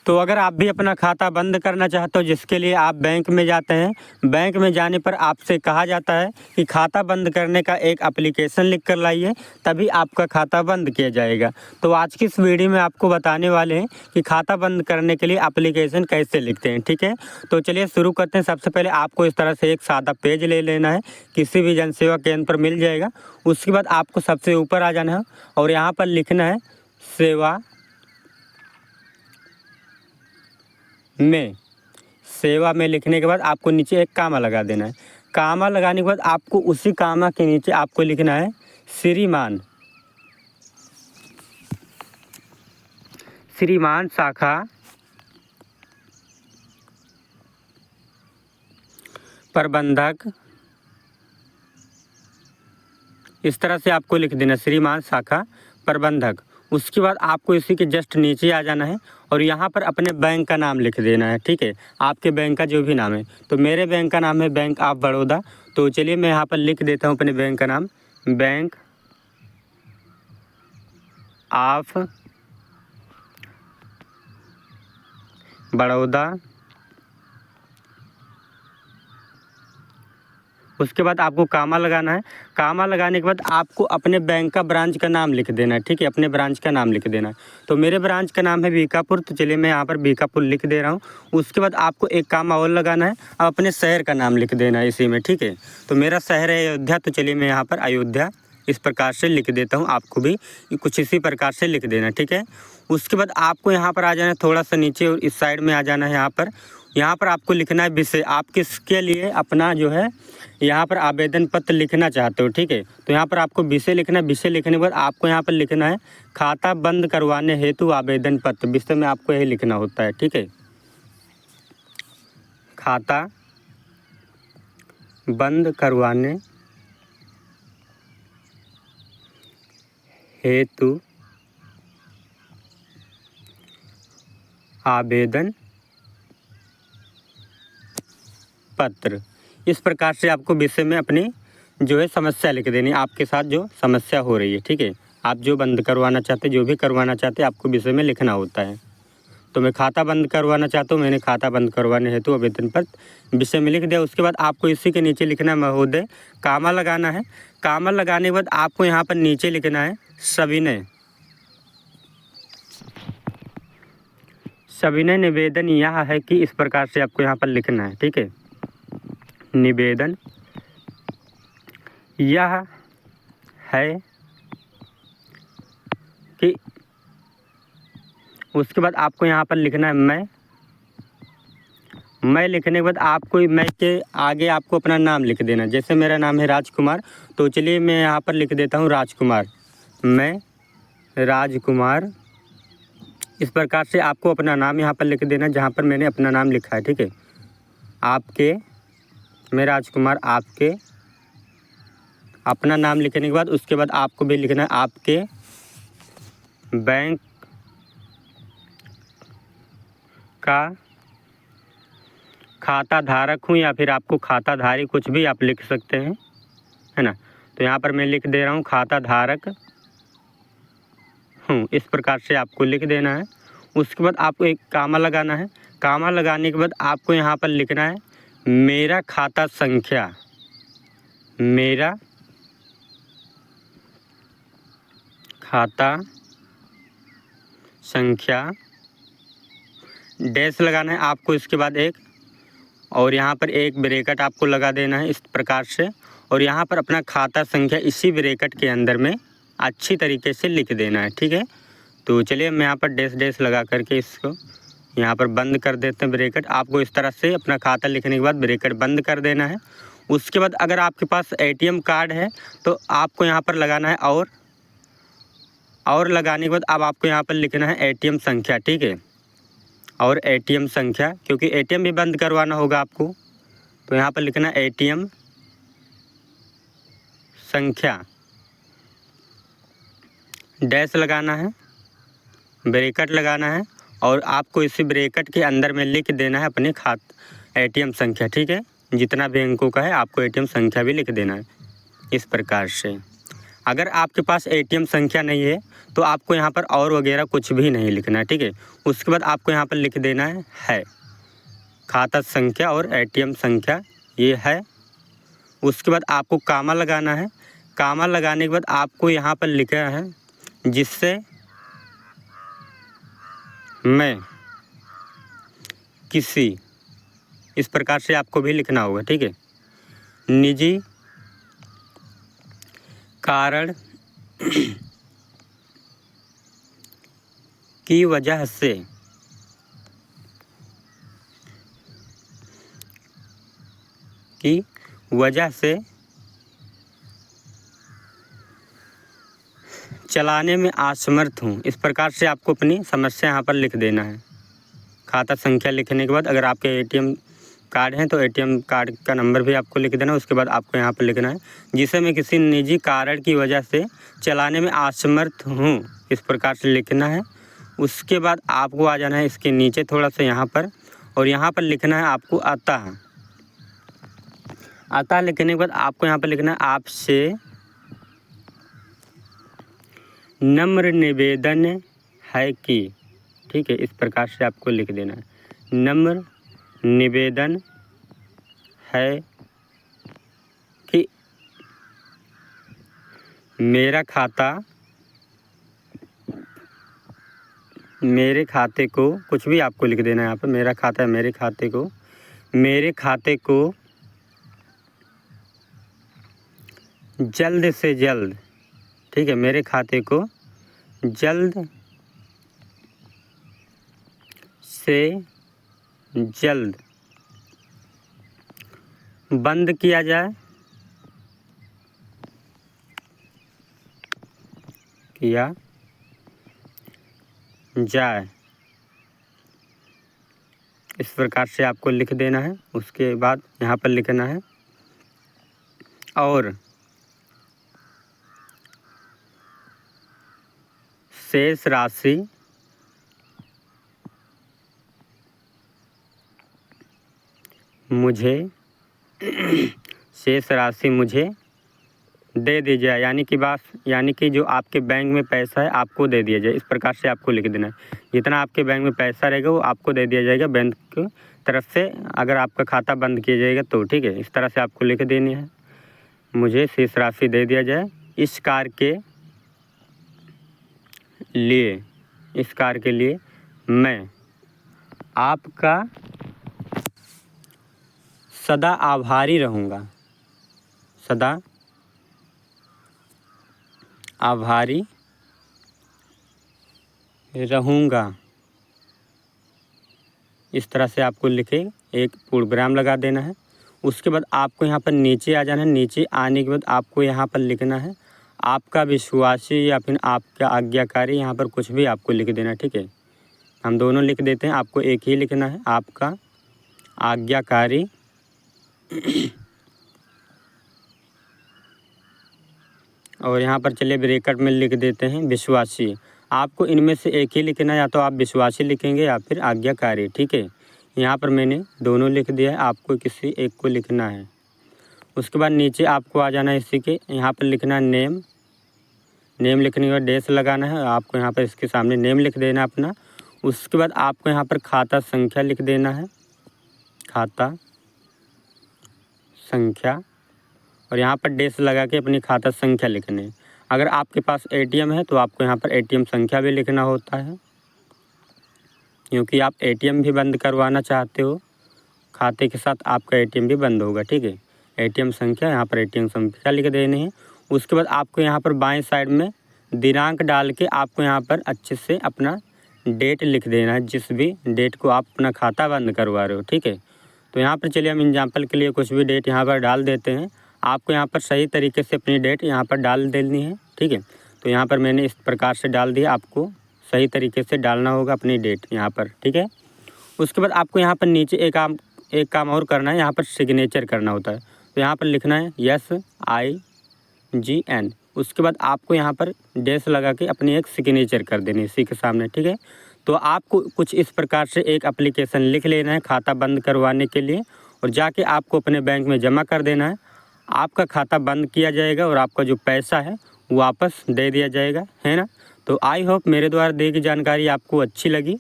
तो अगर आप भी अपना खाता बंद करना चाहते हो, जिसके लिए आप बैंक में जाते हैं, बैंक में जाने पर आपसे कहा जाता है कि खाता बंद करने का एक एप्लीकेशन लिख कर लाइए, तभी आपका खाता बंद किया जाएगा। तो आज की इस वीडियो में आपको बताने वाले हैं कि खाता बंद करने के लिए एप्लीकेशन कैसे लिखते हैं। ठीक है, तो चलिए शुरू करते हैं। सबसे पहले आपको इस तरह से एक सादा पेज ले लेना है, किसी भी जन सेवा केंद्र पर मिल जाएगा। उसके बाद आपको सबसे ऊपर आ जाना है और यहाँ पर लिखना है सेवा में लिखने के बाद आपको नीचे एक कामा लगा देना है। कामा लगाने के बाद आपको उसी कामा के नीचे आपको लिखना है श्रीमान शाखा प्रबंधक। इस तरह से आपको लिख देना श्रीमान शाखा प्रबंधक। उसके बाद आपको इसी के जस्ट नीचे आ जाना है और यहाँ पर अपने बैंक का नाम लिख देना है। ठीक है, आपके बैंक का जो भी नाम है। तो मेरे बैंक का नाम है बैंक ऑफ बड़ौदा। तो चलिए मैं यहाँ पर लिख देता हूँ अपने बैंक का नाम, बैंक ऑफ बड़ौदा। उसके बाद आपको कामा लगाना है। कामा लगाने के बाद आपको अपने बैंक का ब्रांच का नाम लिख देना है। ठीक है, अपने ब्रांच का नाम लिख देना है। तो मेरे ब्रांच का नाम है बीकापुर। तो चलिए मैं यहाँ पर बीकापुर लिख दे रहा हूँ। उसके बाद आपको एक कामा और लगाना है, अब अपने शहर का नाम लिख देना है इसी में। ठीक है, तो मेरा शहर है अयोध्या। तो चलिए मैं यहाँ पर अयोध्या इस प्रकार से लिख देता हूँ। आपको भी कुछ इसी प्रकार से लिख देना। ठीक है, उसके बाद आपको यहाँ पर आ जाना है थोड़ा सा नीचे और इस साइड में आ जाना है। यहाँ पर आपको लिखना है विषय। आप किसके लिए अपना जो है यहाँ पर आवेदन पत्र लिखना चाहते हो। ठीक है, तो यहाँ पर आपको विषय लिखना है। विषय लिखने के बाद आपको यहाँ पर लिखना है खाता बंद करवाने हेतु आवेदन पत्र। विषय में आपको यही लिखना होता है। ठीक है, खाता बंद करवाने हेतु आवेदन पत्र। इस प्रकार से आपको विषय में अपनी जो है समस्या लिख देनी, आपके साथ जो समस्या हो रही है। ठीक है, आप जो बंद करवाना चाहते, जो भी करवाना चाहते, आपको विषय में लिखना होता है। तो मैं खाता बंद करवाना चाहता हूँ, मैंने खाता बंद करवाने हेतु आवेदन पत्र विषय में लिख दिया। उसके बाद आपको इसी के नीचे लिखना है महोदय, कामा लगाना है। कामा लगाने के बाद आपको यहाँ पर नीचे लिखना है सविनय निवेदन यह है कि इस प्रकार से आपको यहाँ पर लिखना है। ठीक है, निवेदन यह है कि, उसके बाद आपको यहाँ पर लिखना है मैं लिखने के बाद आपको मैं के आगे आपको अपना नाम लिख देना। जैसे मेरा नाम है राजकुमार, तो चलिए मैं यहाँ पर लिख देता हूँ राजकुमार। मैं राजकुमार। इस प्रकार से आपको अपना नाम यहाँ पर लिख देना जहाँ पर मैंने अपना नाम लिखा है। ठीक है, आपके, मैं राजकुमार, आपके अपना नाम लिखने के बाद उसके बाद आपको भी लिखना है आपके बैंक का खाता धारक हूँ, या फिर आपको खाता धारी कुछ भी आप लिख सकते हैं, है ना। तो यहाँ पर मैं लिख दे रहा हूँ खाता धारक हूँ। इस प्रकार से आपको लिख देना है। उसके बाद आपको एक कामा लगाना है। कामा लगाने के बाद आपको यहाँ पर लिखना है मेरा खाता संख्या, मेरा खाता संख्या, डैश लगाना है आपको। इसके बाद एक और यहाँ पर एक ब्रैकेट आपको लगा देना है इस प्रकार से, और यहाँ पर अपना खाता संख्या इसी ब्रैकेट के अंदर में अच्छी तरीके से लिख देना है। ठीक है, तो चलिए मैं यहाँ पर डैश लगा करके इसको यहाँ पर बंद कर देते हैं ब्रैकेट। आपको इस तरह से अपना खाता लिखने के बाद ब्रैकेट बंद कर देना है। उसके बाद अगर आपके पास ATM कार्ड है तो आपको यहाँ पर लगाना है और लगाने के बाद अब आपको यहाँ पर लिखना है ATM संख्या। ठीक है, और ATM संख्या, क्योंकि ATM भी बंद करवाना होगा आपको, तो यहाँ पर लिखना ATM संख्या, डैश लगाना है, ब्रैकेट लगाना है, और आपको इसी ब्रैकेट के अंदर में लिख देना है अपने ATM संख्या। ठीक है, जितना भी अंकों का है आपको ATM संख्या भी लिख देना है इस प्रकार से। अगर आपके पास एटीएम संख्या नहीं है तो आपको यहाँ पर और वगैरह कुछ भी नहीं लिखना है, ठीक है। उसके बाद आपको यहाँ पर लिख देना है खाता संख्या और एटीएम संख्या ये है। उसके बाद आपको कामा लगाना है। कामा लगाने के बाद आपको यहाँ पर लिखना है जिससे मैं किसी, इस प्रकार से आपको भी लिखना होगा, ठीक है। निजी कारण की वजह से चलाने में असमर्थ हूँ। इस प्रकार से आपको अपनी समस्या यहाँ पर लिख देना है। खाता संख्या लिखने के बाद अगर आपके एटीएम कार्ड हैं तो एटीएम कार्ड का नंबर भी आपको लिख देना। उसके बाद आपको यहाँ पर लिखना है जिसे मैं किसी निजी कारण की वजह से चलाने में असमर्थ हूँ, इस प्रकार से लिखना है। उसके बाद आपको आ जाना है इसके नीचे थोड़ा सा यहाँ पर, और यहाँ पर लिखना है आपको अतः लिखने के बाद आपको यहाँ पर लिखना है आपसे नम्र निवेदन है कि, ठीक है, इस प्रकार से आपको लिख देना है। नम्र निवेदन है कि मेरे खाते को, कुछ भी आपको लिख देना है यहाँ पर, मेरा खाता है, मेरे खाते को जल्द से जल्द, ठीक है, मेरे खाते को जल्द से जल्द बंद किया जाए, इस प्रकार से आपको लिख देना है। उसके बाद यहाँ पर लिखना है और शेष राशि मुझे दे दी जाए, यानी कि जो आपके बैंक में पैसा है आपको दे दिया जाए। इस प्रकार से आपको लिख देना है। जितना आपके बैंक में पैसा रहेगा वो आपको दे दिया जाएगा बैंक की तरफ से, अगर आपका खाता बंद किया जाएगा तो, ठीक है। इस तरह से आपको लिख देनी है, मुझे शेष राशि दे दिया जाए। इस कार्य के लिए मैं आपका सदा आभारी रहूँगा, इस तरह से आपको लिखे एक पूर्णविराम लगा देना है। उसके बाद आपको यहाँ पर नीचे आ जाना है। नीचे आने के बाद आपको यहाँ पर लिखना है आपका विश्वासी या फिर आपका आज्ञाकारी, यहाँ पर कुछ भी आपको लिख देना है, ठीक है। हम दोनों लिख देते हैं, आपको एक ही लिखना है, आपका आज्ञाकारी और यहाँ पर चलिए ब्रैकेट में लिख देते हैं विश्वासी। आपको इनमें से एक ही लिखना है, या तो आप विश्वासी लिखेंगे या फिर आज्ञाकारी, ठीक है। यहाँ पर मैंने दोनों लिख दिया है, आपको किसी एक को लिखना है। उसके बाद नीचे आपको आ जाना है इसी के, यहाँ पर लिखना है नेम लिखने के बाद डैश लगाना है। आपको यहाँ पर इसके सामने नेम लिख देना अपना। उसके बाद आपको यहाँ पर खाता संख्या लिख देना है, खाता संख्या, और यहाँ पर डैश लगा के अपनी खाता संख्या लिखनी है। अगर आपके पास एटीएम है तो आपको यहाँ पर एटीएम संख्या भी लिखना होता है, क्योंकि आप एटीएम भी बंद करवाना चाहते हो, खाते के साथ आपका एटीएम भी बंद होगा, ठीक है। एटीएम संख्या, यहाँ पर एटीएम संख्या लिख देनी है। उसके बाद आपको यहाँ पर बाएं साइड में दिनांक डाल के आपको यहाँ पर अच्छे से अपना डेट लिख देना है, जिस भी डेट को आप अपना खाता बंद करवा रहे हो, ठीक है। तो यहाँ पर चलिए हम एग्जाम्पल के लिए कुछ भी डेट यहाँ पर डाल देते हैं। आपको यहाँ पर सही तरीके से अपनी डेट यहाँ पर डाल देनी है, ठीक है। तो यहाँ पर मैंने इस प्रकार से डाल दिया, आपको सही तरीके से डालना होगा अपनी डेट यहाँ पर, ठीक है। उसके बाद आपको यहाँ पर नीचे एक काम और करना है, यहाँ पर सिग्नेचर करना होता है। तो यहाँ पर लिखना है SIGN। उसके बाद आपको यहाँ पर डैश लगा के अपनी एक सिग्नेचर कर देनी है इसी के सामने, ठीक है। तो आपको कुछ इस प्रकार से एक एप्लीकेशन लिख लेना है खाता बंद करवाने के लिए, और जाके आपको अपने बैंक में जमा कर देना है। आपका खाता बंद किया जाएगा और आपका जो पैसा है वापस दे दिया जाएगा, है ना। तो आई होप मेरे द्वारा दी गई जानकारी आपको अच्छी लगी।